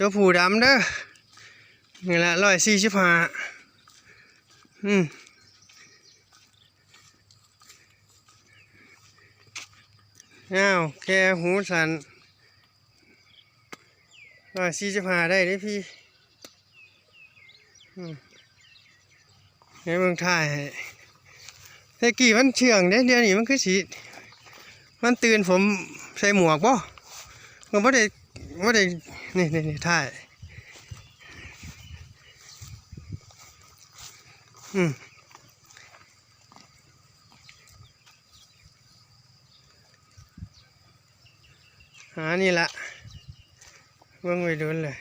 ตัวผู้ดำเด้อนี่แหละ145อ้าวแค่หูสัน145ได้เด้พี่ในเมืองไทยแต่กี่มันเชื่องเดี๋ยวนี้มันคือสีมันตื่นผมใส่หมวกป่ะก็ไม่ได้นี่ถ่ายนี่ละเบิ่งไปดูเลย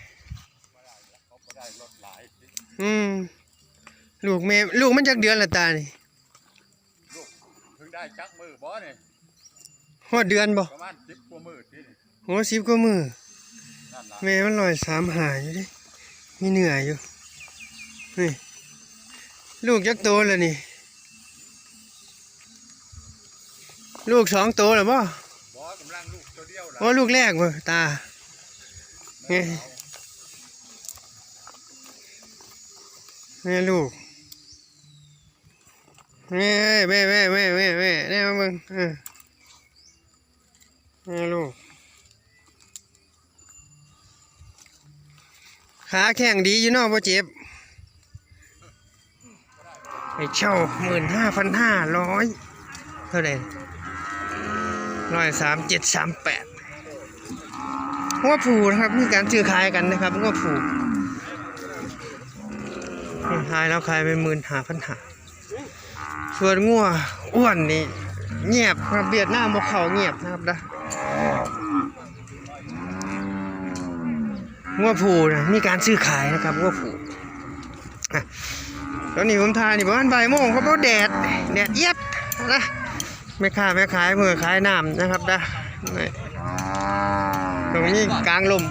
ลูกมันจักเดือนละตานี่ลูกเพิ่งได้จักมือบ่เนี่ยฮอดเดือนบ่ประมาณ10 กว่ามือที่โอ้10 กว่ามือแม่มัน135อยู่ดิมีเหนื่อยอยู่นี่ลูกจักโตแล้วนี่ลูก2 โตแล้วบ่กำลังลูกตัวเดียวล่ะโอ้ลูกแรกบ่ตาไงแม่ลูกแม่นี่มาเบิ่งแม่ลูกขาแข็งดีอยู่เนาะบ่เจ็บไอ้เช่า15,500เท่าไหร่13738งัวผูนะครับมีการซื้อขายกันนะครับงัวผูขายแล้วขายไป15,500ส่วนงัวอ้วนนี่เงียบครับเวียดนามบ่เข้าเงียบนะครับนะงัวผูนะมีการซื้อขายนะครับงัวผูตอนนี้ผมทายนี่ประมาณบ่ายโมงครับเพราะแดดเอียดนะไม่ขายมือขายน้ำนะครับนะตรงนี้กลางลม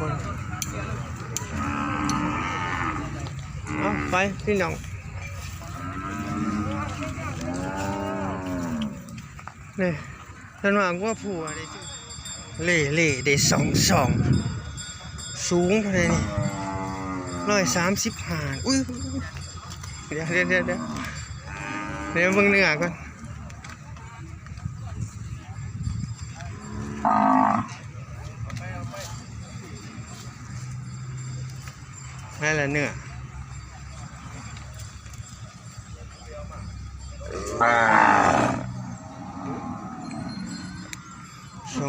เอาไปพี่น้องนี่ท่านว่างัวผูอะไรเล่ได้2 สูงเท่าไหร่นี่135อุ้ยเดี๋ยวเบิ่งเนื้อก่อนนั่นแหละเนื้อ2 135 24,500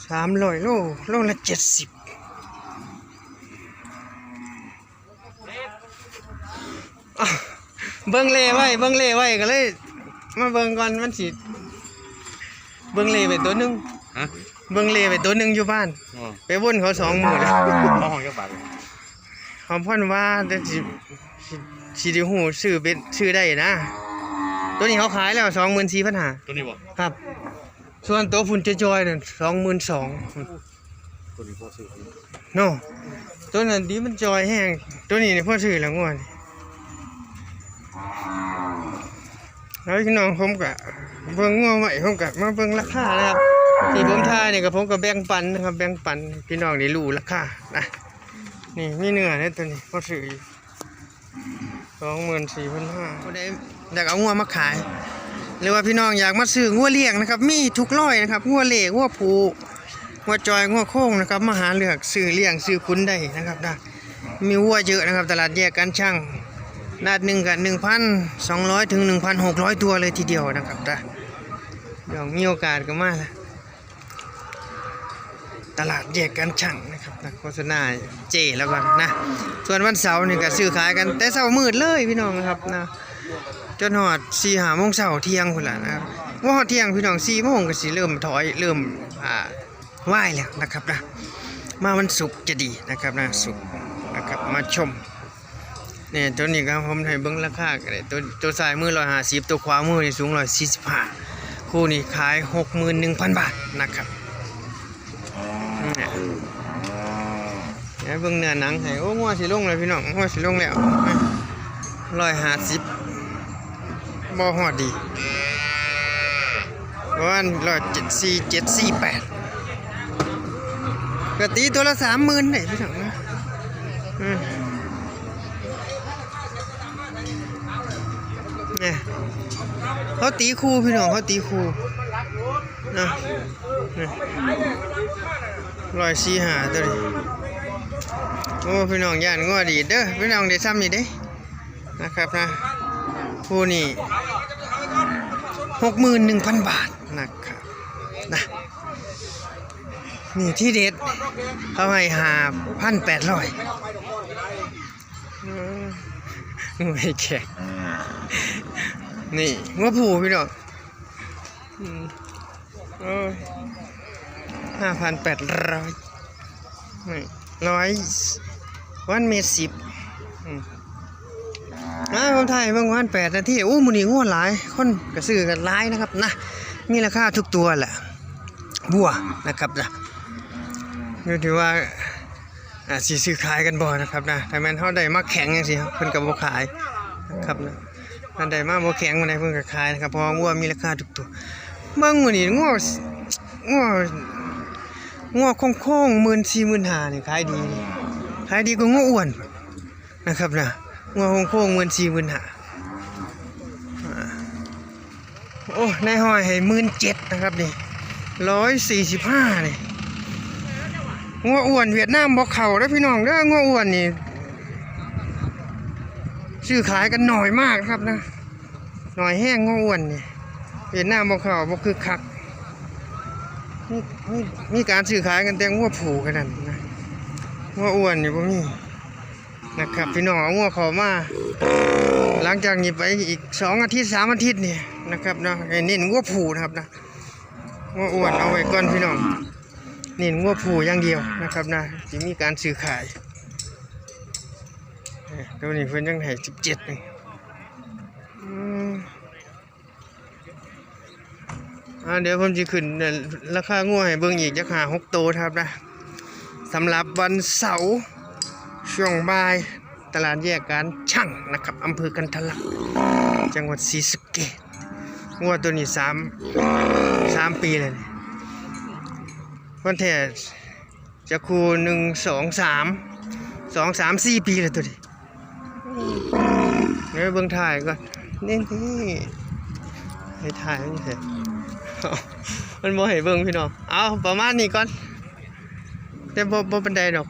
300 โลละ70เบิ่งเล่ไว้ก็เลยมาเบิ่งก่อนมันสิเบิ่งเล่ไปตัวนึงเบิ่งเล่ไปตัวนึงอยู่บ้านไปวนเขา2 มื้อแล้วห้องจักบาทเขาพ่นว่าสิได้ฮู้ซื้อได้นะตัวนี้เขาขายแล้ว24,500ตัวนี้บ่ครับส่วนตัวฝุ่นจอยๆนั่น22,000ตัวนี้พอซื้อโน่ตัวนั้นดีมันจอยแห้งตัวนี้นี่พอซื้อแล้วงวดแล้วพี่น้องผมก็เบิ่งงัวใหม่ผมก็มาเบิ่งราคานะครับที่ผมทายนี่ก็ผมก็แบ่งปันนะครับแบ่งปันพี่น้องได้รู้ราคานะนี่มีเนื้อเนี่ยตัวนี้พอซื้อ24,500บ่ได้อยากเอางัวมาขายหรือว่าพี่น้องอยากมาซื้องัวเลี้ยงนะครับมีทุกร้อยนะครับงัวเล่งัวผูงัวจอยงัวโค้งนะครับมาหาเลือกซื้อเลี้ยงซื้อคุ้นได้นะครับนะมีวัวเยอะนะครับตลาดแยกกันช่างนาดหนึ่งกับ 1,200 ถึง 1,600 ตัวเลยทีเดียวนะครับนะเดี๋ยวมีโอกาสก็มาตลาดแยกกันช่างนะครับนะโฆษณาเจแล้วกันนะส่วนวันเสาร์นี่ก็ซื้อขายกันแต่เช้ามืดเลยพี่น้องนะครับนะจนหอด4-5 โมงเช้าเที่ยงพุ่นล่ะนะครับว่าหอดเที่ยงพี่น้อง4 โมงก็สิเริ่มถอยเริ่มไหว้แล้วนะครับนะมาวันศุกร์จะดีนะครับนะศุกร์นะครับมาชมนี่ตัวนี้ครับผมให้เบิ่งราคากันเลยตัวซ้ายมือ150ตัวขวามือนี่สูง145คู่นี้ขาย 61,000 บาทนะครับ ให้เบิ่งเนื้อหนังให้โอ้งัวสิลงแล้วพี่น้องงัวสิลงแล้ว150บ่ฮอดดีประมาณ174,748ก็ตีตัวละ 30,000ได้พี่น้องนะเนี่ยเขาตีคู่พี่น้องเขาตีคู่นะ145ตัวนี้โอ้พี่น้องย่านงัวดีเด้อพี่น้องได้ซ้ำนี่เด้นะครับนะคู่นี้ 61,000 บาทนะครับนะนี่ที่เด็ดเขาให้5,800ไม่แข็งนี่งัวผูพี่น้อง5,800นี่100 ผมถ่ายเมื่อวาน8 นาทีโอ้มื้อนี้งัวหลายคนก็ซื้อกันหลายนะครับนะมีราคาทุกตัวแหละบัวนะครับนะอยู่ที่ว่าสิซื้อขายกันบ่นะครับนะถ้าแม่นเฮาได้มาแข็งจังซี่เพิ่นก็บ่ขายนะครับนะถ้าได้มาบ่แข็งบ่ได้เพิ่นก็ขายนะครับเพราะว่างัวมีราคาทุกตัวเบิ่งมื้อนี้งัวโค้งๆ 14,000-15,000นี่ขายดีกว่างัวอ้วนนะครับนะงัวโค้งๆ 14,000-15,000โอ้ในห้อยให้17,000นะครับนี่145นี่งัวอ้วนเวียดนามบ่เข้าเด้อพี่น้องเด้องัวอ้วนนี่ซื้อขายกันน้อยมากครับนะน้อยแห้งงัวอ้วนนี่เวียดนามบ่เข้าบ่คือคักมีการซื้อขายกันแต่งัวผูกันนั่นนะงัวอ้วนนี่บ่มีนะครับพี่น้องเอางัวเข้ามาหลังจากนี้ไปอีก2 อาทิตย์ 3 อาทิตย์นี่นะครับเนาะให้เน้นงัวผูนะครับนะงัวอ้วนเอาไว้ก่อนพี่น้องเน้นงัวผูอย่างเดียวนะครับนะสิมีการซื้อขายตัวนี้เพิ่นยังให้17นี่เดี๋ยวผมจะขึ้นราคางัวให้เบิ่งอีกจัก5-6 ตัวครับนะสำหรับวันเสาร์ช่วงบ่ายตลาดแยกการช่างนะครับอำเภอกันทะลักจังหวัดศรีสะเกษงัวตัวนี้3 ปีเลยวันแท้จะคู2-3-4 ปีเลยตัวนี้เดี๋ยวเบิ่งถ่ายก่อนนี่ให้ถ่ายนี่เถอะมันบ่ให้เบิ่งพี่น้องเอาประมาณนี้ก่อนแต่บ่ปานใดดอก